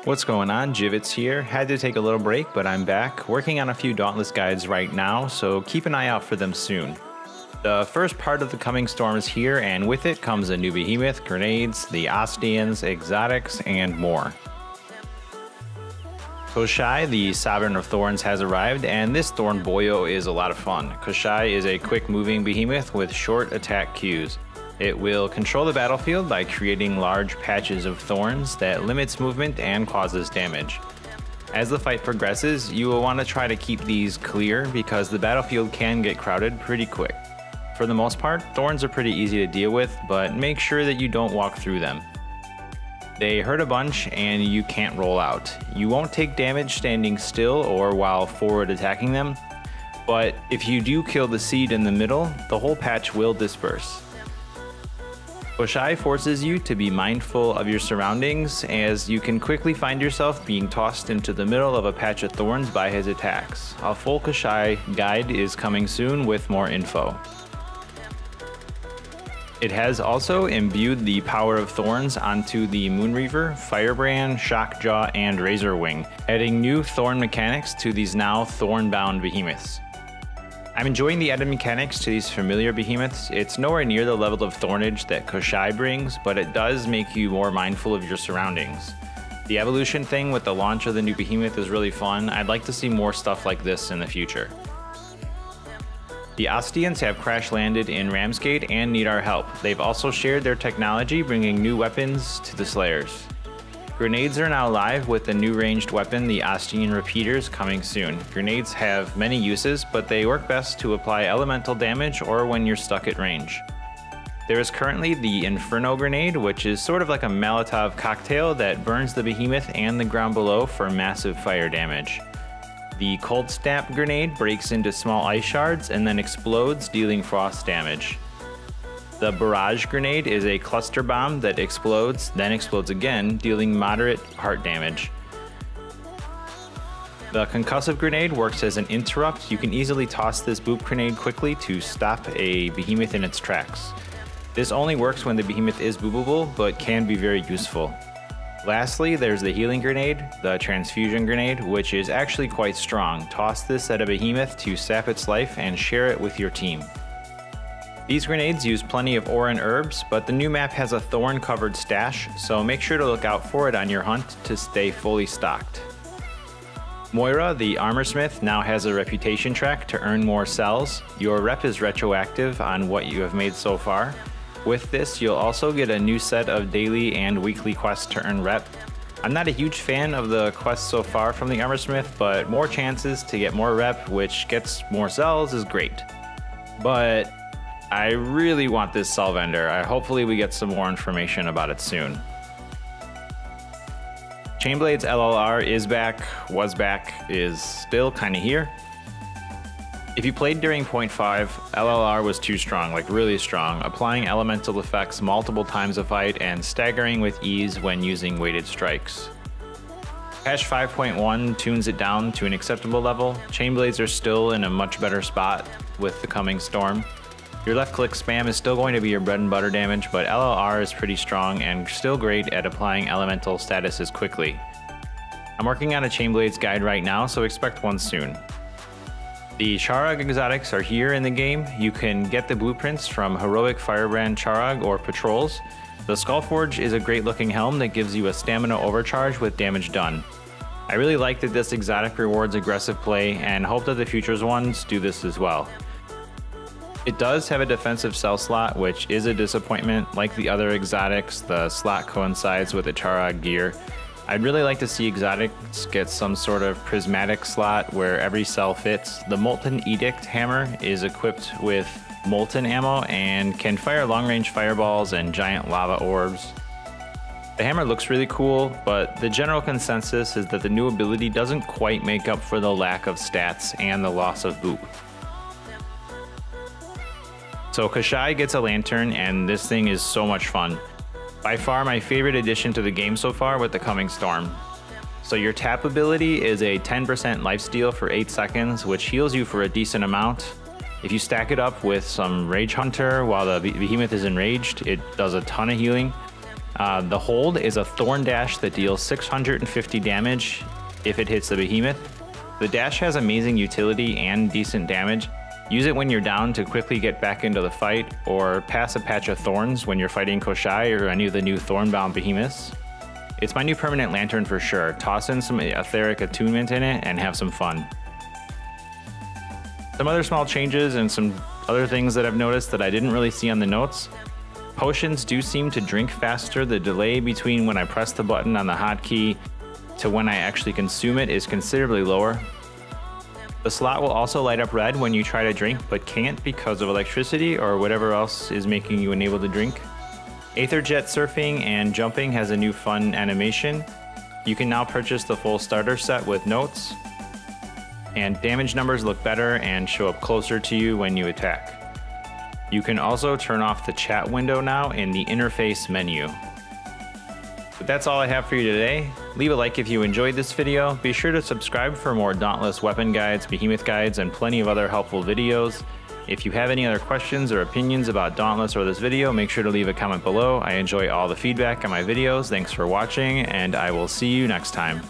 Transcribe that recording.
What's going on? Jivits here. Had to take a little break, but I'm back, working on a few Dauntless guides right now, so keep an eye out for them soon. The first part of the coming storm is here, and with it comes a new behemoth, grenades, the Ostians, exotics, and more. Koshai, the Sovereign of Thorns, has arrived, and this thorn boyo is a lot of fun. Koshai is a quick moving behemoth with short attack Qs. It will control the battlefield by creating large patches of thorns that limits movement and causes damage. As the fight progresses, you will want to try to keep these clear because the battlefield can get crowded pretty quick. For the most part, thorns are pretty easy to deal with, but make sure that you don't walk through them. They hurt a bunch and you can't roll out. You won't take damage standing still or while forward attacking them, but if you do kill the seed in the middle, the whole patch will disperse. Koshai forces you to be mindful of your surroundings, as you can quickly find yourself being tossed into the middle of a patch of thorns by his attacks. A full Koshai guide is coming soon with more info. It has also imbued the power of thorns onto the Moonreaver, Firebrand, Shockjaw, and Razorwing, adding new thorn mechanics to these now thornbound behemoths. I'm enjoying the added mechanics to these familiar behemoths. It's nowhere near the level of thornage that Koshai brings, but it does make you more mindful of your surroundings. The evolution thing with the launch of the new behemoth is really fun. I'd like to see more stuff like this in the future. The Ostians have crash landed in Ramsgate and need our help. They've also shared their technology, bringing new weapons to the Slayers. Grenades are now live with the new ranged weapon, the Ostian Repeaters, coming soon. Grenades have many uses, but they work best to apply elemental damage or when you're stuck at range. There is currently the Inferno Grenade, which is sort of like a Molotov cocktail that burns the behemoth and the ground below for massive fire damage. The Cold Snap Grenade breaks into small ice shards and then explodes, dealing frost damage. The Barrage Grenade is a cluster bomb that explodes, then explodes again, dealing moderate heart damage. The Concussive Grenade works as an interrupt. You can easily toss this boop grenade quickly to stop a behemoth in its tracks. This only works when the behemoth is boopable, but can be very useful. Lastly, there's the Healing Grenade, the Transfusion Grenade, which is actually quite strong. Toss this at a behemoth to sap its life and share it with your team. These grenades use plenty of ore and herbs, but the new map has a thorn-covered stash, so make sure to look out for it on your hunt to stay fully stocked. Moira, the Armorsmith, now has a reputation track to earn more cells. Your rep is retroactive on what you have made so far. With this, you'll also get a new set of daily and weekly quests to earn rep. I'm not a huge fan of the quests so far from the Armorsmith, but more chances to get more rep, which gets more cells, is great. But I really want this cell vendor. Hopefully we get some more information about it soon. Chainblade's LLR is back, was back, is still kind of here. If you played during 0.5, LLR was too strong, like really strong, applying elemental effects multiple times a fight and staggering with ease when using weighted strikes. Patch 5.1 tunes it down to an acceptable level. Chainblades are still in a much better spot with the coming storm. Your left click spam is still going to be your bread and butter damage, but LLR is pretty strong and still great at applying elemental statuses quickly. I'm working on a Chainblades guide right now, so expect one soon. The Charogg exotics are here in the game. You can get the blueprints from heroic Firebrand Charogg or patrols. The Skullforge is a great looking helm that gives you a stamina overcharge with damage done. I really like that this exotic rewards aggressive play and hope that the futures ones do this as well. It does have a defensive cell slot, which is a disappointment. Like the other exotics, the slot coincides with the Charogg gear. I'd really like to see exotics get some sort of prismatic slot where every cell fits. The Molten Edict hammer is equipped with Molten ammo and can fire long-range fireballs and giant lava orbs. The hammer looks really cool, but the general consensus is that the new ability doesn't quite make up for the lack of stats and the loss of boop. So Koshai gets a lantern, and this thing is so much fun. By far my favorite addition to the game so far with the coming storm. So your tap ability is a 10% lifesteal for 8 seconds, which heals you for a decent amount. If you stack it up with some Rage Hunter while the behemoth is enraged, it does a ton of healing. The hold is a thorn dash that deals 650 damage if it hits the behemoth. The dash has amazing utility and decent damage. Use it when you're down to quickly get back into the fight, or pass a patch of thorns when you're fighting Koshai or any of the new thornbound behemoths. It's my new permanent lantern for sure. Toss in some etheric attunement in it and have some fun. Some other small changes and some other things that I've noticed that I didn't really see on the notes. Potions do seem to drink faster. The delay between when I press the button on the hotkey to when I actually consume it is considerably lower. The slot will also light up red when you try to drink, but can't because of electricity or whatever else is making you unable to drink. Aetherjet surfing and jumping has a new fun animation. You can now purchase the full starter set with notes, and damage numbers look better and show up closer to you when you attack. You can also turn off the chat window now in the interface menu. But that's all I have for you today. Leave a like if you enjoyed this video. Be sure to subscribe for more Dauntless weapon guides, behemoth guides, and plenty of other helpful videos. If you have any other questions or opinions about Dauntless or this video, make sure to leave a comment below. I enjoy all the feedback on my videos. Thanks for watching, and I will see you next time.